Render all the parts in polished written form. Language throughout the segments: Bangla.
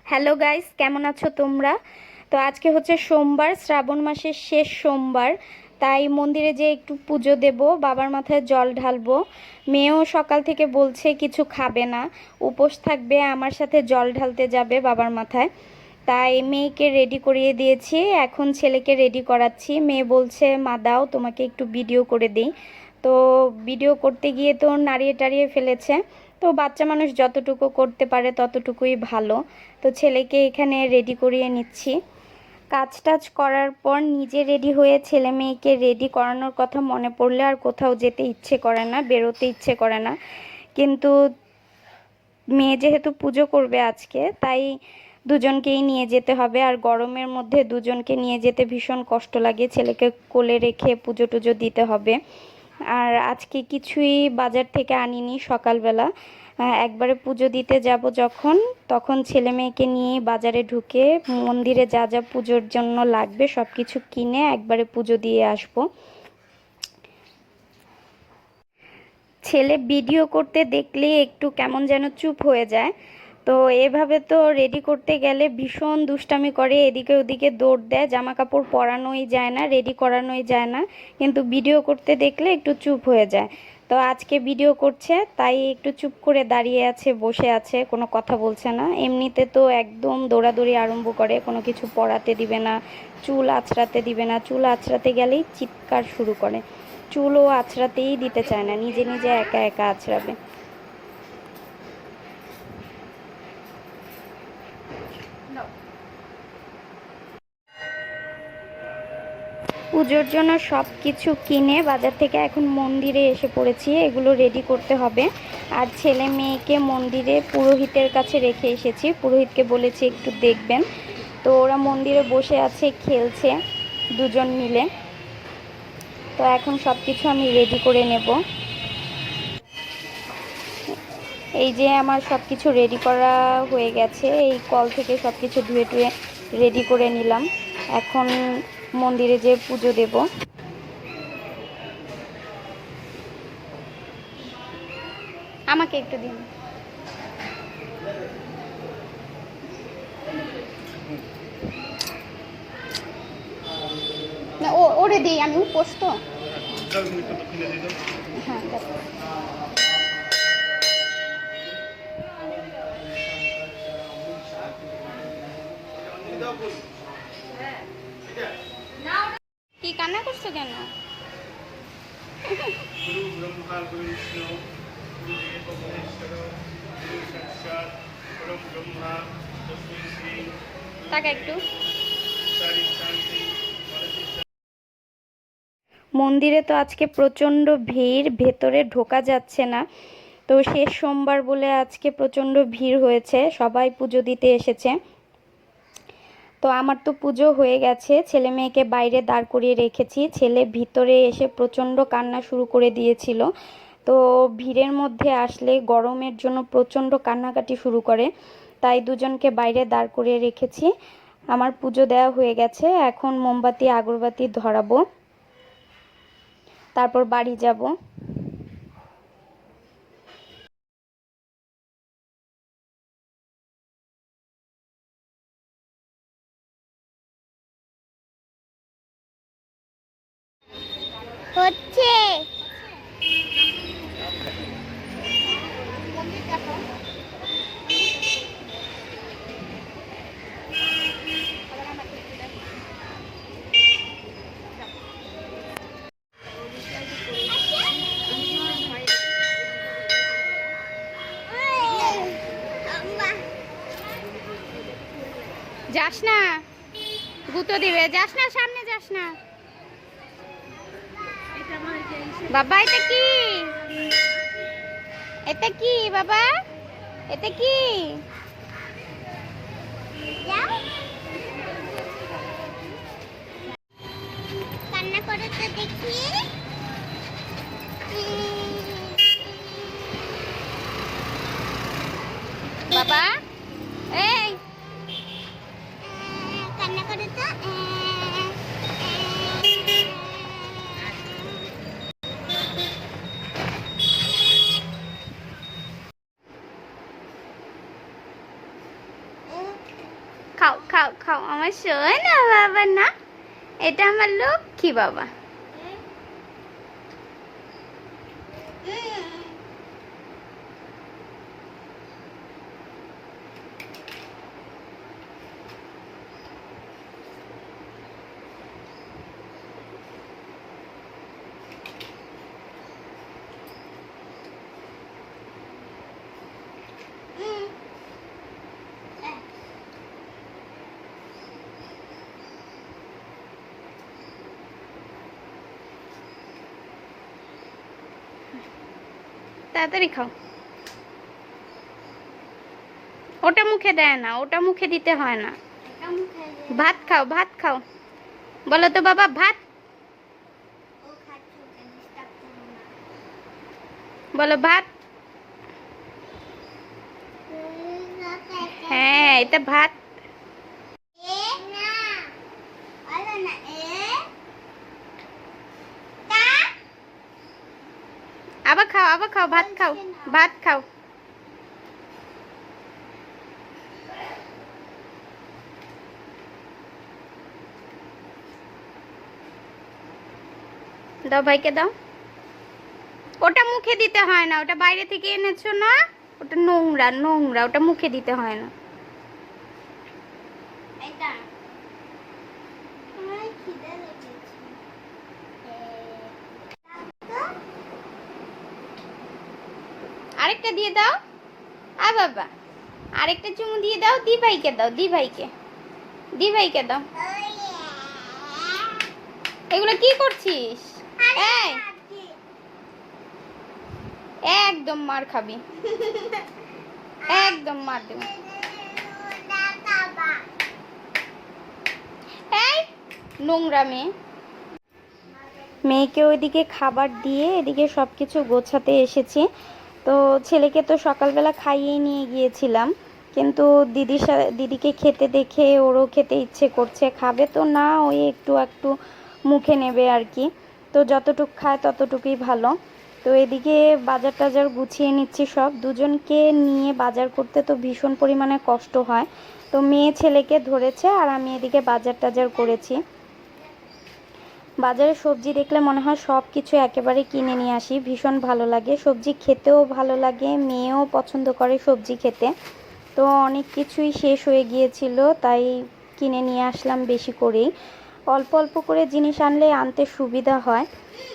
হ্যালো গাইস, কেমন আছো তোমরা? তো আজকে হচ্ছে সোমবার, শ্রাবণ মাসের শেষ সোমবার। তাই মন্দিরে যে একটু পুজো দেব, বাবার মাথায় জল ঢালবো। মেয়েও সকাল থেকে বলছে কিছু খাবে না, উপোস থাকবে, আমার সাথে জল ঢালতে যাবে বাবার মাথায়। তাই মেয়েকে রেডি করিয়ে দিয়েছি, এখন ছেলেকে রেডি করাচ্ছি। মেয়ে বলছে মা দাও তোমাকে একটু ভিডিও করে দিই। তো ভিডিও করতে গিয়ে তো নাড়িয়ে টাড়িয়ে ফেলেছে। তো বাচ্চা মানুষ যতটুকু করতে পারে ততটুকুই ভালো। তো ছেলেকে এখানে রেডি করিয়ে নিচ্ছি। কাজ টাজ করার পর নিজে রেডি হয়ে ছেলে মেয়েকে রেডি করানোর কথা মনে পড়লে আর কোথাও যেতে ইচ্ছে করে না, বেরোতে ইচ্ছে করে না। কিন্তু মেয়ে যেহেতু পুজো করবে আজকে, তাই দুজনকেই নিয়ে যেতে হবে। আর গরমের মধ্যে দুজনকে নিয়ে যেতে ভীষণ কষ্ট লাগে, ছেলেকে কোলে রেখে পুজো টুজো দিতে হবে। আর আজকে কিছুই বাজার থেকে আনিনি সকালবেলা। একবারে পুজো দিতে যাব যখন, তখন ছেলে মেয়েকে নিয়ে বাজারে ঢুকে মন্দিরে যা যা পুজোর জন্য লাগবে সব কিছু কিনে একবারে পুজো দিয়ে আসব। ছেলে ভিডিও করতে দেখলে একটু কেমন যেন চুপ হয়ে যায়। তো এভাবে তো রেডি করতে গেলে ভীষণ দুষ্টামি করে, এদিকে ওদিকে দৌড় দেয়, জামা কাপড় পরানোই যায় না, রেডি করানোই যায় না। কিন্তু ভিডিও করতে দেখলে একটু চুপ হয়ে যায়। তো আজকে ভিডিও করছে তাই একটু চুপ করে দাঁড়িয়ে আছে, বসে আছে, কোনো কথা বলছে না। এমনিতে তো একদম দৌড়াদৌড়ি আরম্ভ করে, কোনো কিছু পরাতে দিবে না, চুল আঁচড়াতে দিবে না। চুল আঁচড়াতে গেলেই চিৎকার শুরু করে, চুলও আঁচড়াতেই দিতে চায় না, নিজে নিজে একা একা আঁচড়াবে। পুজোর জন্য সব কিছু কিনে বাজার থেকে এখন মন্দিরে এসে পড়েছি, এগুলো রেডি করতে হবে। আর ছেলে মেয়েকে মন্দিরে পুরোহিতের কাছে রেখে এসেছি, পুরোহিতকে বলেছি একটু দেখবেন। তো ওরা মন্দিরে বসে আছে, খেলছে দুজন মিলে। তো এখন সব কিছু আমি রেডি করে নেব। এই যে আমার সব কিছু রেডি করা হয়ে গেছে, এই কল থেকে সব কিছু ধুয়ে টুয়ে রেডি করে নিলাম। এখন মন্দিরে যে পুজো দেব। আমাকে একটু দিন না, ওরে দিই, আমি উপোস তো। হ্যাঁ কি কান্না করছো কেন? টাকা একটু। মন্দিরে তো আজকে প্রচণ্ড ভিড়, ভেতরে ঢোকা যাচ্ছে না। তো শেষ সোমবার বলে আজকে প্রচণ্ড ভিড় হয়েছে, সবাই পুজো দিতে এসেছে। তো আমার তো পুজো হয়ে গেছে, ছেলে মেয়েকে বাইরে দাঁড় করিয়ে রেখেছি। ছেলে ভিতরে এসে প্রচণ্ড কান্না শুরু করে দিয়েছিল। তো ভিড়ের মধ্যে আসলে গরমের জন্য প্রচণ্ড কান্নাকাটি শুরু করে, তাই দুজনকে বাইরে দাঁড় করিয়ে রেখেছি। আমার পুজো দেওয়া হয়ে গেছে, এখন মোমবাতি আগরবাতি ধরাবো, তারপর বাড়ি যাব। হচ্ছে যাস না, গুঁতো দিবে, যাস না, সামনে যাস না। বাবা এটা কি? এটা কি বাবা? এটা কি? কান্না করে তো দেখি। বাবা এই কান্না করে তো। খাও খাও আমার সোনা বাবা না, এটা আমার লক্ষ্মী বাবা। তাড়াতাড়ি খাও। ওটা মুখে দেয় না, ওটা মুখে দিতে হয় না। ভাত খাও, ভাত খাও। বলো তো বাবা ভাত, বলো ভাত। হ্যাঁ এটা ভাত। আবার খাও, আবার খাও, ভাত খাও, ভাত খাও। দাও ভাইকে দাও। ওটা মুখে দিতে হয় না, ওটা বাইরে থেকে এনেছো না, ওটা নোংরা নোংরা, ওটা মুখে দিতে হয় না। আরেকটা দিয়ে দাও। বাবা আরেকটা চুমু দিয়ে দাও। দি ভাইকে দাও, দি ভাইকে, দি ভাইকে দাও। এগুলো কি করছিস? এই একদম মার খাবি, একদম মার দেবো। এই নোংরা মেয়ে। মেয়েকে ওইদিকে খাবার দিয়ে এদিকে সব কিছু গোছাতে এসেছি। তো ছেলেকে তো সকালবেলা খাইয়ে নিয়ে গিয়েছিলাম, কিন্তু দিদিকে খেতে দেখে ওরও খেতে ইচ্ছে করছে। খাবে তো না, ওই একটু একটু মুখে নেবে আর কি। তো যতটুক খায় ততটুকুই ভালো। তো এদিকে বাজার টাজার গুছিয়ে নিচ্ছি সব। দুজনকে নিয়ে বাজার করতে তো ভীষণ পরিমাণে কষ্ট হয়। তো মেয়ে ছেলেকে ধরেছে আর আমি এদিকে বাজার টাজার করেছি। বাজারে সবজি দেখলে মনে হয় সব কিছু একেবারে কিনে নিয়ে আসি, ভীষণ ভালো লাগে। সবজি খেতেও ভালো লাগে, মেয়েও পছন্দ করে সবজি খেতে। তো অনেক কিছুই শেষ হয়ে গিয়েছিল, তাই কিনে নিয়ে আসলাম বেশি করেই। অল্প অল্প করে জিনিস আনলে আনতে সুবিধা হয়,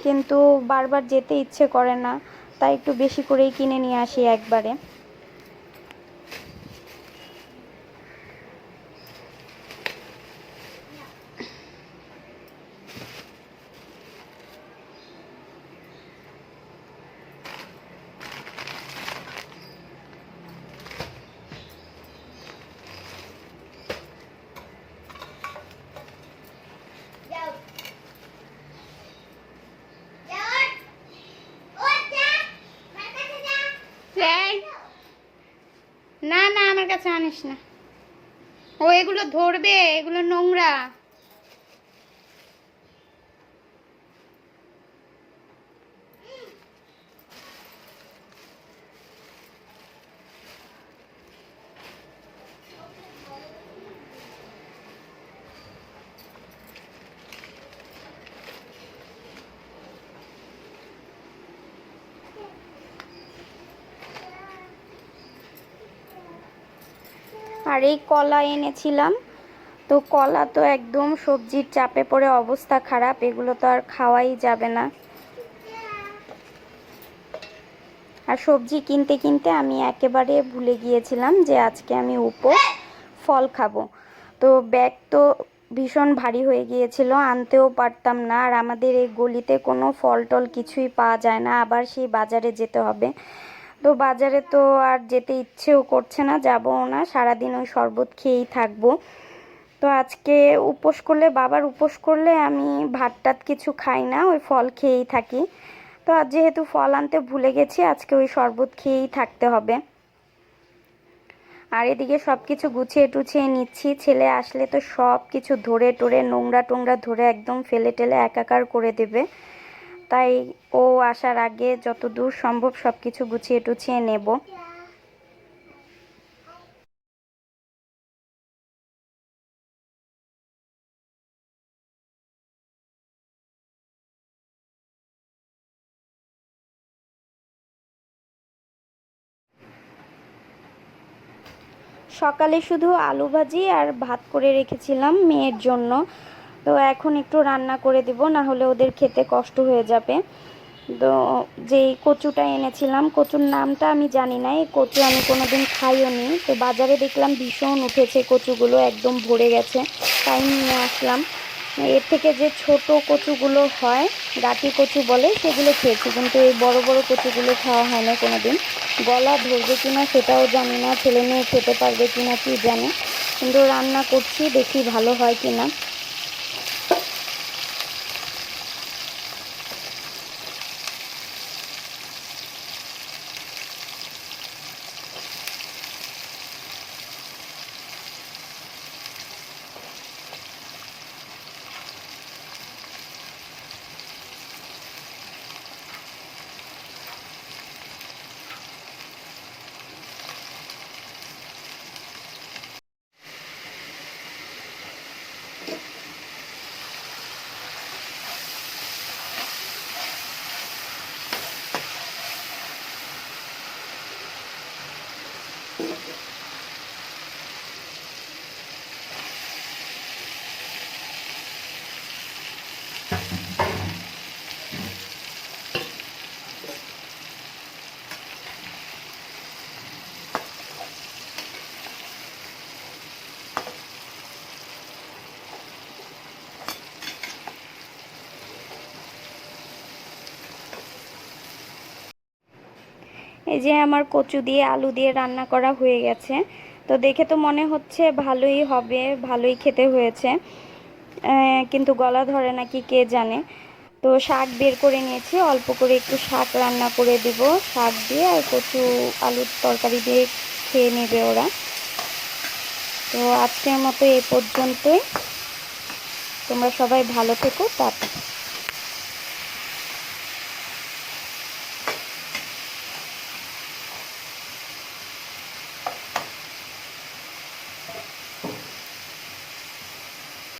কিন্তু বারবার যেতে ইচ্ছে করে না, তাই একটু বেশি করেই কিনে নিয়ে আসি একবারে। না না আমার কাছে আনিস না, ও এগুলো ধরবে, এগুলো নোংরা। আর এই কলা এনেছিলাম, তো কলা তো একদম সবজির চাপে পড়ে অবস্থা খারাপ, এগুলো তো আর খাওয়াই যাবে না। আর সবজি কিনতে কিনতে আমি একেবারে ভুলে গিয়েছিলাম যে আজকে আমি উপোস, ফল খাবো। তো ব্যাগ তো ভীষণ ভারী হয়ে গিয়েছিল, আনতেও পারতাম না। আর আমাদের এই গলিতে কোনো ফল টল কিছুই পাওয়া যায় না, আবার সেই বাজারে যেতে হবে। তো বাজারে তো আর যেতে ইচ্ছেও করছে না, যাবও না, সারাদিন ওই শরবত খেয়েই থাকবো। তো আজকে উপোস করলে, বাবার উপোস করলে আমি ভাত টাত কিছু খাই না, ওই ফল খেয়েই থাকি। তো আজ যেহেতু ফল আনতে ভুলে গেছি, আজকে ওই শরবত খেয়েই থাকতে হবে। আর এদিকে সব কিছু গুছিয়ে টুছিয়ে নিচ্ছি, ছেলে আসলে তো সব কিছু ধরে টরে নোংরা টোংরা ধরে একদম ফেলে টেলে একাকার করে দেবে। তাই ও আসার আগে যত দূর সম্ভব সব কিছু গুছিয়ে টুছিয়ে নেব। সকালে শুধু আলু ভাজি আর ভাত করে রেখেছিলাম মেয়ের জন্য। তো এখন একটু রান্না করে দেব, না হলে ওদের খেতে কষ্ট হয়ে যাবে। তো যেই কচুটা এনেছিলাম, কচুর নামটা আমি জানি না, এই কচু আমি কোনোদিন খাইও নি। তো বাজারে দেখলাম ভীষণ উঠেছে কচুগুলো, একদম ভরে গেছে, তাই নিয়ে আসলাম। এর থেকে যে ছোট কচুগুলো হয়, গাটি কচু বলে, সেগুলো খেয়েছি, কিন্তু এই বড় বড় কচুগুলো খাওয়া হয় না কোনোদিন। গলা ধরবে কিনা সেটাও জানি না, ছেলে মেয়ে খেতে পারবে কিনা কি জানে, কিন্তু রান্না করছি, দেখি ভালো হয় কিনা। এই যে আমার কচু দিয়ে আলু দিয়ে রান্না করা হয়ে গেছে। তো দেখে তো মনে হচ্ছে ভালোই হবে, ভালোই খেতে হয়েছে, কিন্তু গলা ধরে নাকি কে জানে। তো শাক বের করে নিয়েছি, অল্প করে একটু শাক রান্না করে দিব, শাক দিয়ে আর কচু আলুর তরকারি দিয়ে খেয়ে নেবে ওরা। তো আজকের মতো এ পর্যন্তই। তোমরা সবাই ভালো থেকো, টাটা।